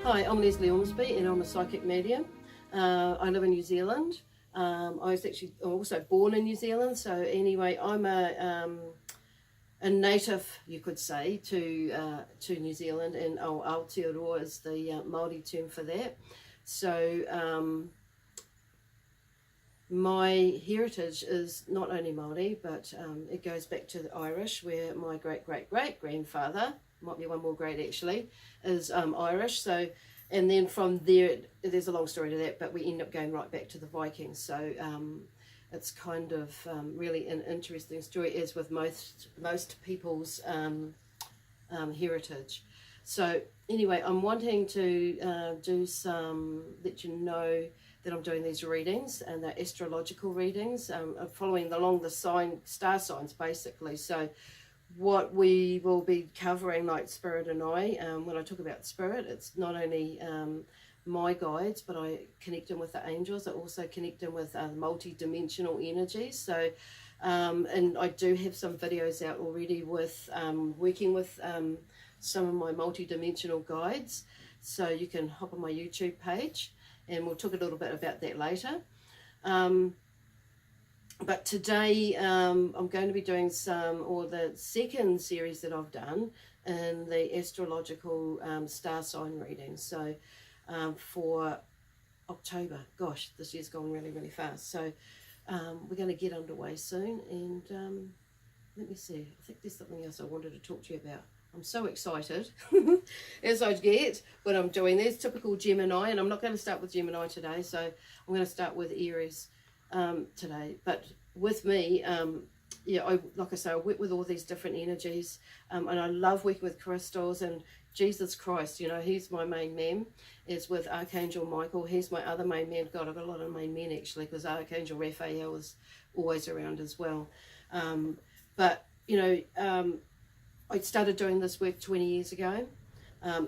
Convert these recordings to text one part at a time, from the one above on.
Hi, I'm Lesley Ormsby and I'm a psychic medium. I live in New Zealand. I was actually also born in New Zealand, so anyway, I'm a native, you could say, to New Zealand, and Aotearoa is the Māori term for that. So my heritage is not only Māori, but it goes back to the Irish, where my great-great-great-grandfather, might be one more great actually, is Irish. So, and then from there, there's a long story to that, but we end up going right back to the Vikings. So it's kind of really an interesting story, as with most people's heritage. So anyway, I'm wanting to let you know that I'm doing these readings, and they're astrological readings. I'm following along the star signs basically. So what we will be covering, like Spirit and I, when I talk about Spirit, it's not only my guides, but I connect in with the angels. I also connect in with multi-dimensional energies. So and I do have some videos out already with working with some of my multi-dimensional guides, so you can hop on my YouTube page and we'll talk a little bit about that later. But today I'm going to be doing the second series that I've done in the astrological star sign readings. So for October, gosh, this year's gone really, really fast. So we're going to get underway soon, and let me see, I think there's something else I wanted to talk to you about. I'm so excited as I get when I'm doing this. Typical Gemini, and I'm not going to start with Gemini today, so I'm going to start with Aries today. But with me, yeah, like I say, I work with all these different energies, and I love working with crystals. And Jesus Christ, you know, he's my main man, is with Archangel Michael. He's my other main man. God, I've got a lot of main men actually, because Archangel Raphael is always around as well. But you know, I started doing this work 20 years ago.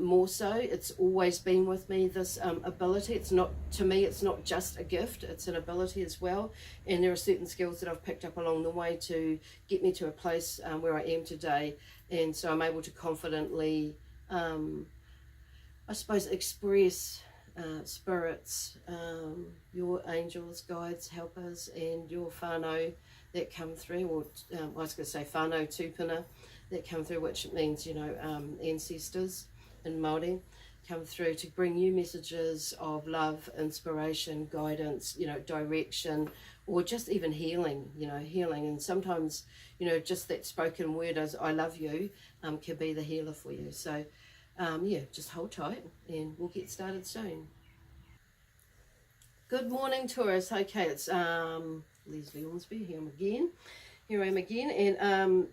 More so, it's always been with me, this ability. It's not, to me, it's not just a gift, it's an ability as well. And there are certain skills that I've picked up along the way to get me to a place where I am today. And so I'm able to confidently, I suppose, express spirits, your angels, guides, helpers, and your whānau that come through, or I was going to say whānau tūpuna that come through, which means, you know, ancestors in Māori, come through to bring you messages of love, inspiration, guidance, you know, direction, or just even healing, you know, healing. And sometimes, you know, just that spoken word as I love you can be the healer for you. So yeah, just hold tight and we'll get started soon. Good morning, Taurus. Okay, it's Lesley Ormsby. Here I am again, and I'm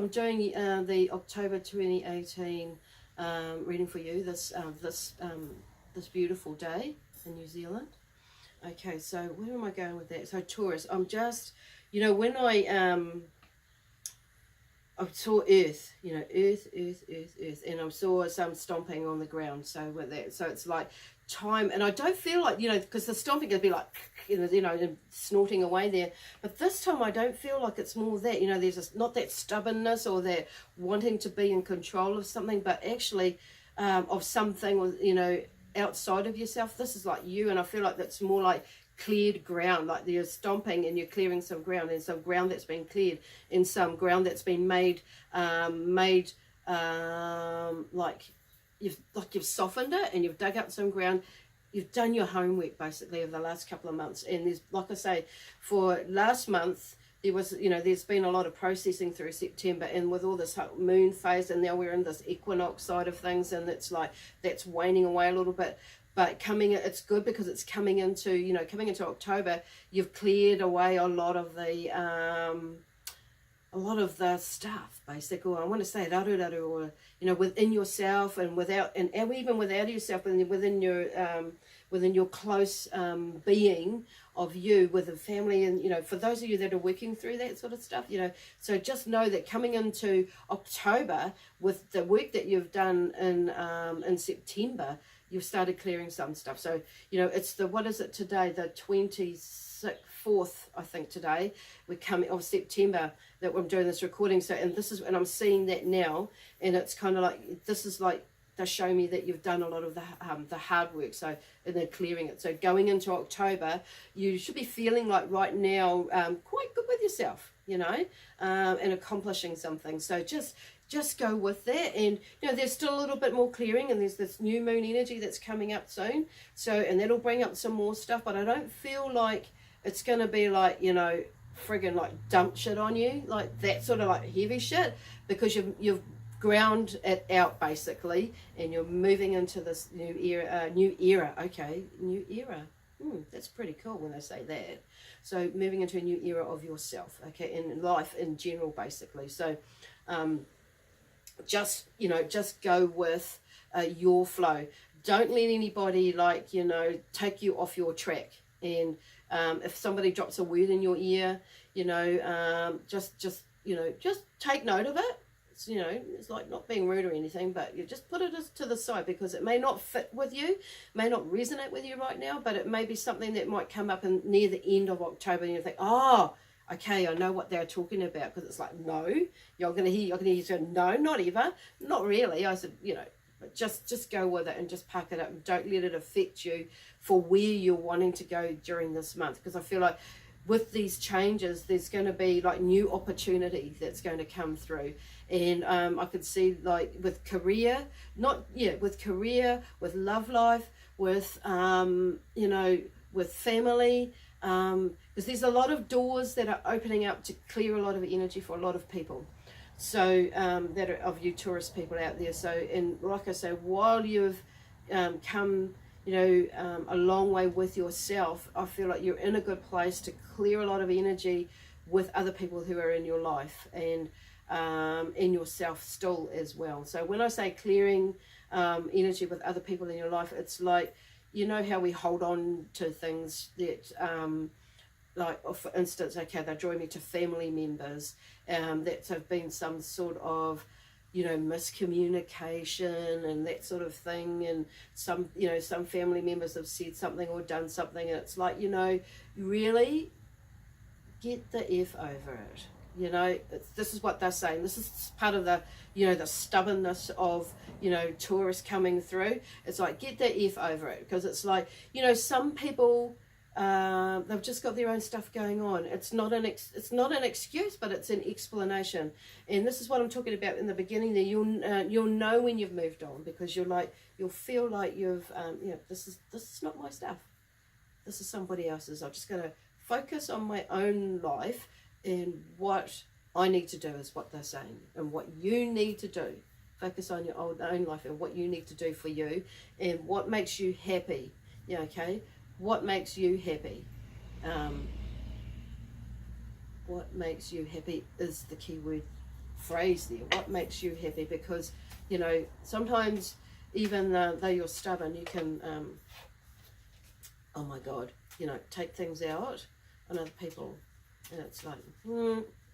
doing the October 2018 reading for you this beautiful day in New Zealand. Okay, so where am I going with that? So Taurus, I'm just, you know, when I saw Earth, you know, Earth, and I saw some stomping on the ground. So with that, so it's like time, and I don't feel like, you know, because the stomping could be like, you know, snorting away there, but this time I don't feel like it's more that, you know, there's just not that stubbornness or that wanting to be in control of something, but actually of something, you know, outside of yourself. This is like you, and I feel like that's more like cleared ground, like you're stomping and you're clearing some ground, and some ground that's been cleared, and some ground that's been made like you've softened it, and you've dug up some ground. You've done your homework basically over the last couple of months. And there's, like I say, for last month there was, you know, there's been a lot of processing through September, and with all this moon phase, and now we're in this equinox side of things, and it's like that's waning away a little bit. But it's good because it's coming into, you know, coming into October, you've cleared away a lot of the stuff, basically. I want to say raru, or, you know, within yourself, and even without yourself, and within your close being of you, with the family, and, you know, for those of you that are working through that sort of stuff, you know, so just know that coming into October, with the work that you've done in September, you've started clearing some stuff. So, you know, it's what is it today, the 24th, I think today, we're coming of September, that I'm doing this recording. So, and I'm seeing that now, and it's kind of like, this is like they show me that you've done a lot of the hard work, so, and they're clearing it. So going into October, you should be feeling like right now quite good with yourself, you know, and accomplishing something. So just go with that. And you know, there's still a little bit more clearing, and there's this new moon energy that's coming up soon, so, and that'll bring up some more stuff, but I don't feel like it's going to be like, you know, friggin' like dump shit on you, like that sort of like heavy shit, because you've ground it out basically, and you're moving into this new era. Okay, new era. That's pretty cool when they say that. So moving into a new era of yourself, okay, in life in general, basically. So just, you know, just go with your flow. Don't let anybody, like, you know, take you off your track. And if somebody drops a word in your ear, you know, just you know, just take note of it. It's, you know, it's like not being rude or anything, but you just put it to the side, because it may not fit with you, may not resonate with you right now, but it may be something that might come up in near the end of October, and you think, oh, okay, I know what they're talking about. Because it's like, no, you're gonna hear you say, no, not ever, not really. I said, you know, but just go with it and just pack it up, and don't let it affect you for where you're wanting to go during this month. Because I feel like with these changes, there's going to be like new opportunity that's going to come through. And I could see, like, with career, with love life, with you know, with family, because there's a lot of doors that are opening up to clear a lot of energy for a lot of people. So that are of you Taurus people out there. So, and like I say, while you've come, you know, a long way with yourself, I feel like you're in a good place to clear a lot of energy with other people who are in your life, and in yourself still as well. So when I say clearing energy with other people in your life, it's like, you know how we hold on to things that like, for instance, okay, they join me to family members that have been some sort of, you know, miscommunication and that sort of thing, and some, you know, some family members have said something or done something, and it's like, you know, really get the F over it. You know, this is what they're saying. This is part of the, you know, the stubbornness of, you know, Taurus coming through. It's like, get the F over it, because it's like, you know, some people, they've just got their own stuff going on. It's not an excuse, but it's an explanation. And this is what I'm talking about in the beginning. There, you'll know when you've moved on, because you'll feel like you've, you know, this is not my stuff. This is somebody else's. I'm just going to focus on my own life, and what I need to do is what they're saying, and what you need to do. Focus on your own life and what you need to do for you, and what makes you happy. Yeah, okay. What makes you happy? What makes you happy is the key word phrase there. What makes you happy? Because, you know, sometimes even though you're stubborn, you can, oh my God, you know, take things out on other people. And it's like,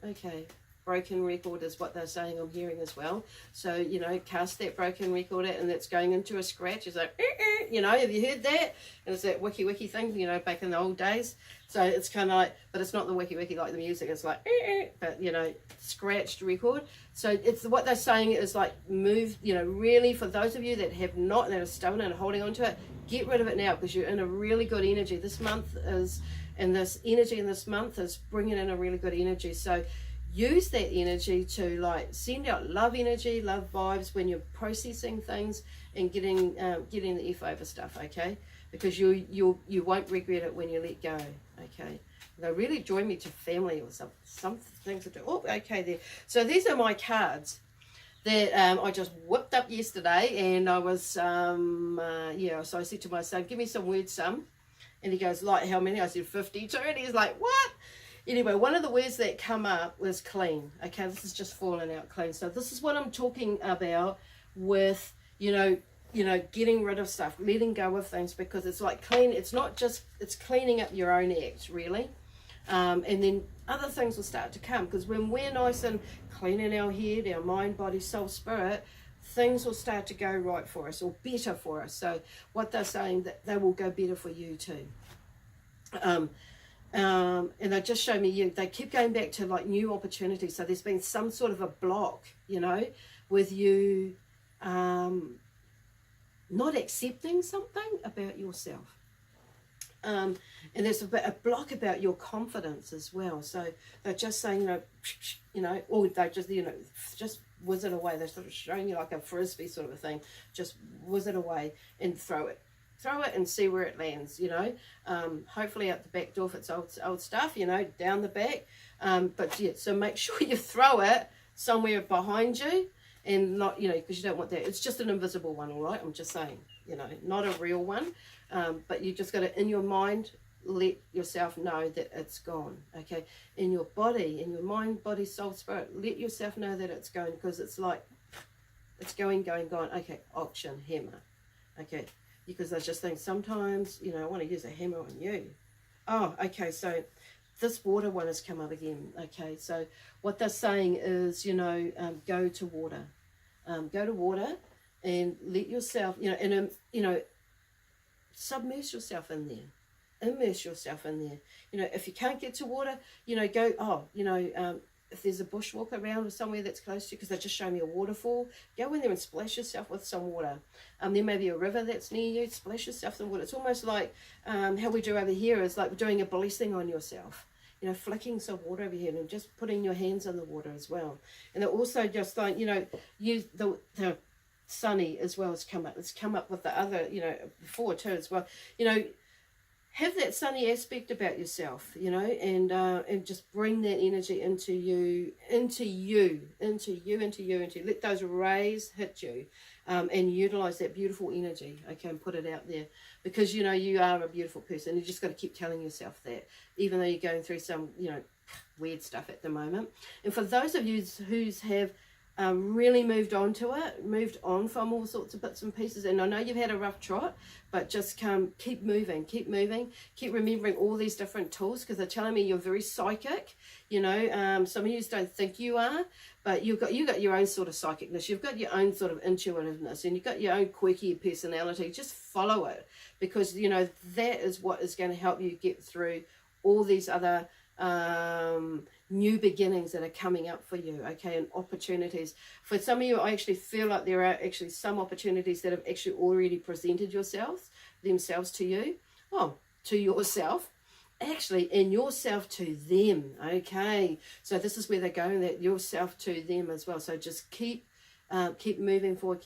okay, broken record is what they're saying, I'm hearing as well. So, you know, cast that broken record out, and that's going into a scratch. It's like, you know, have you heard that? And it's that wiki thing, you know, back in the old days. So it's kind of like, but it's not the wiki like the music. It's like, but, you know, scratched record. So it's what they're saying is like, move, you know, really, for those of you that have not, that are stubborn and holding on to it, get rid of it now, because you're in a really good energy. This month is, and this energy in this month is bringing in a really good energy. So use that energy to, like, send out love energy, love vibes when you're processing things and getting the F over stuff, okay? Because you won't regret it when you let go, okay? They really join me to family or some things to do. Oh, okay, there. So these are my cards that I just whipped up yesterday, and I was, yeah, so I said to my son, give me some words, son. And he goes, like, how many? I said, 52. And he's like, what? Anyway, one of the words that come up was clean. Okay, this is just falling out clean. So this is what I'm talking about with, you know, getting rid of stuff, letting go of things, because it's like clean. It's not just, it's cleaning up your own act, really. And then other things will start to come, because when we're nice and cleaning our head, our mind, body, soul, spirit, things will start to go right for us, or better for us. So what they're saying, that they will go better for you too. And they just show me they keep going back to like new opportunities. So there's been some sort of a block, you know, with you not accepting something about yourself. And there's a block about your confidence as well. So they're just saying, or they just, just whiz it away. They're sort of showing you like a frisbee sort of a thing. Just whiz it away and throw it. Throw it and see where it lands, hopefully out the back door if it's old stuff, down the back. But yeah, so make sure you throw it somewhere behind you and not, because you don't want that. It's just an invisible one, all right? I'm just saying, not a real one. But you just got to, in your mind, let yourself know that it's gone, okay? In your body, in your mind, body, soul, spirit, let yourself know that it's going, because it's like, it's going, gone. Okay, auction, hammer, okay? Because I just think sometimes, I want to use a hammer on you. Oh, okay, so this water one has come up again, okay? So what they're saying is, go to water. Go to water and let yourself, submerge yourself in there. Immerse yourself in there. If you can't get to water, go, if there's a bushwalk around or somewhere that's close to you, because they just show me a waterfall, go in there and splash yourself with some water. There may be a river that's near you, splash yourself in water. It's almost like how we do over here is like doing a blessing on yourself. Flicking some water over here and just putting your hands in the water as well. And they're also just like, use the sunny as well has come up. It's come up with the other, before too as well. Have that sunny aspect about yourself, and just bring that energy into you. Let those rays hit you, and utilize that beautiful energy, okay, and put it out there, because you are a beautiful person. You just got to keep telling yourself that, even though you're going through some, weird stuff at the moment. And for those of you who have really moved on from all sorts of bits and pieces, and I know you've had a rough trot, but just keep moving, keep remembering all these different tools, because they're telling me you're very psychic. Some of you don't think you are, but you've got your own sort of psychicness, you've got your own sort of intuitiveness, and you've got your own quirky personality. Just follow it, because that is what is going to help you get through all these other new beginnings that are coming up for you, okay, and opportunities. For some of you, I actually feel like there are actually some opportunities that have actually already presented themselves to you, to yourself, actually, and yourself to them, okay? So this is where they're going, that yourself to them as well. So just keep moving forward,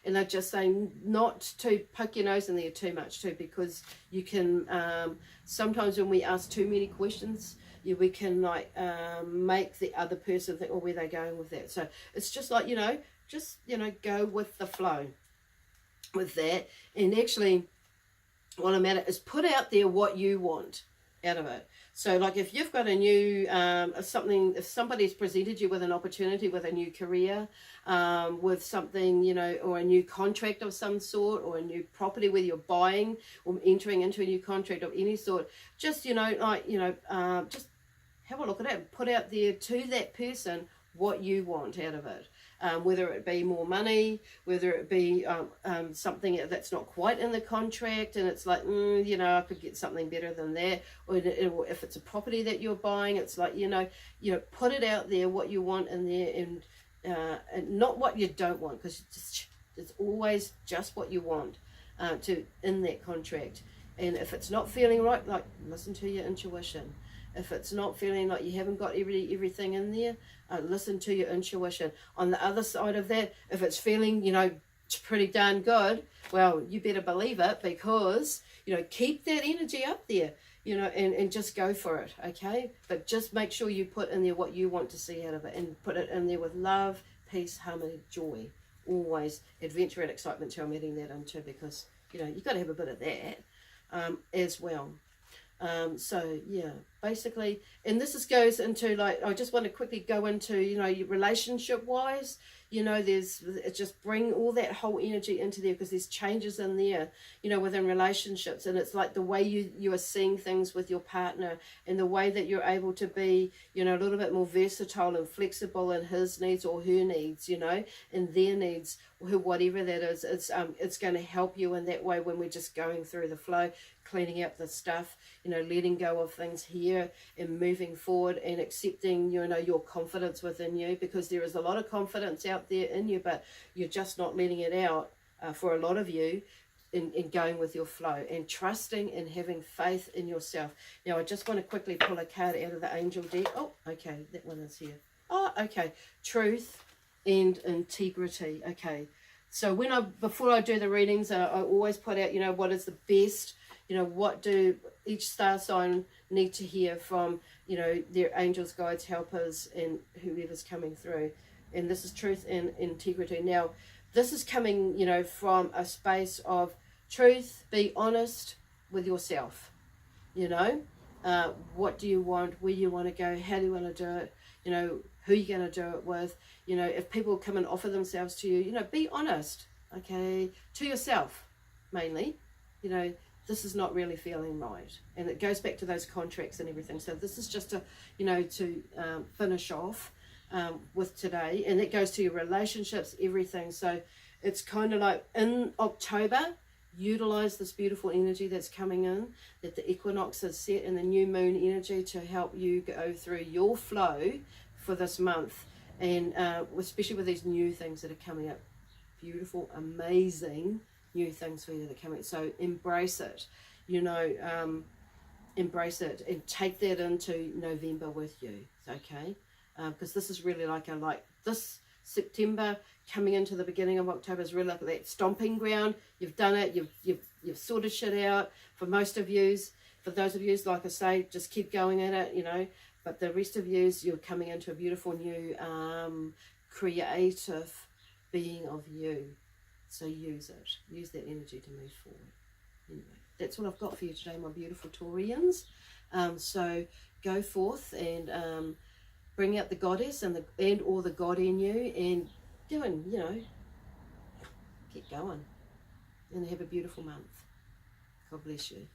and they're just saying not to poke your nose in there too much too, because you can, sometimes when we ask too many questions, we can make the other person think, where they're going with that. So it's just like, go with the flow with that. And actually, what I'm at is put out there what you want out of it. So like if you've got a new if somebody's presented you with an opportunity, with a new career, with something, or a new contract of some sort, or a new property where you're buying or entering into a new contract of any sort, just just have a look at it and put out there to that person what you want out of it. Whether it be more money, whether it be something that's not quite in the contract, and it's like, I could get something better than that. Or if it's a property that you're buying, it's like, put it out there what you want in there, and not what you don't want, because it's always just what you want in that contract. And if it's not feeling right, like, listen to your intuition. If it's not feeling like you haven't got everything in there, listen to your intuition. On the other side of that, if it's feeling, pretty darn good, well, you better believe it, because, keep that energy up there, and just go for it, okay? But just make sure you put in there what you want to see out of it, and put it in there with love, peace, harmony, joy, always. Adventure and excitement too, I'm adding that into, because, you've got to have a bit of that as well. So yeah, basically, and this goes into, like, I just want to quickly go into, relationship wise, just bring all that whole energy into there, because there's changes in there, within relationships, and it's like the way you are seeing things with your partner, and the way that you're able to be, a little bit more versatile and flexible in his needs or her needs, and their needs, whatever that is. It's going to help you in that way, when we're just going through the flow, cleaning up the stuff, letting go of things here and moving forward, and accepting, your confidence within you, because there is a lot of confidence out there in you, but you're just not letting it out for a lot of you, in going with your flow and trusting and having faith in yourself. Now, I just want to quickly pull a card out of the angel deck. Oh, okay, that one is here. Oh, okay, truth and integrity. Okay, so before I do the readings, I always put out, what is the best, what do each star sign need to hear from, their angels, guides, helpers, and whoever's coming through. And this is truth and integrity. Now, this is coming, from a space of truth. Be honest with yourself. What do you want? Where you want to go? How do you want to do it? Who you're going to do it with. If people come and offer themselves to you, be honest, okay, to yourself mainly. This is not really feeling right. And it goes back to those contracts and everything. So this is just to finish off with today. And it goes to your relationships, everything. So it's kind of like in October, utilize this beautiful energy that's coming in, that the equinox is set, and the new moon energy to help you go through your flow for this month. And especially with these new things that are coming up. Beautiful, amazing new things for you that are coming. So embrace it, embrace it and take that into November with you, okay? Because this is really like this September coming into the beginning of October is really like that stomping ground. You've done it, you've sorted shit out. For most of yous, for those of yous, like I say, just keep going at it, but the rest of yous, you're coming into a beautiful new creative being of you. So use that energy to move forward. Anyway, that's what I've got for you today, my beautiful Taurians. So go forth and bring out the goddess and or the god in you, and keep going and have a beautiful month. God bless you.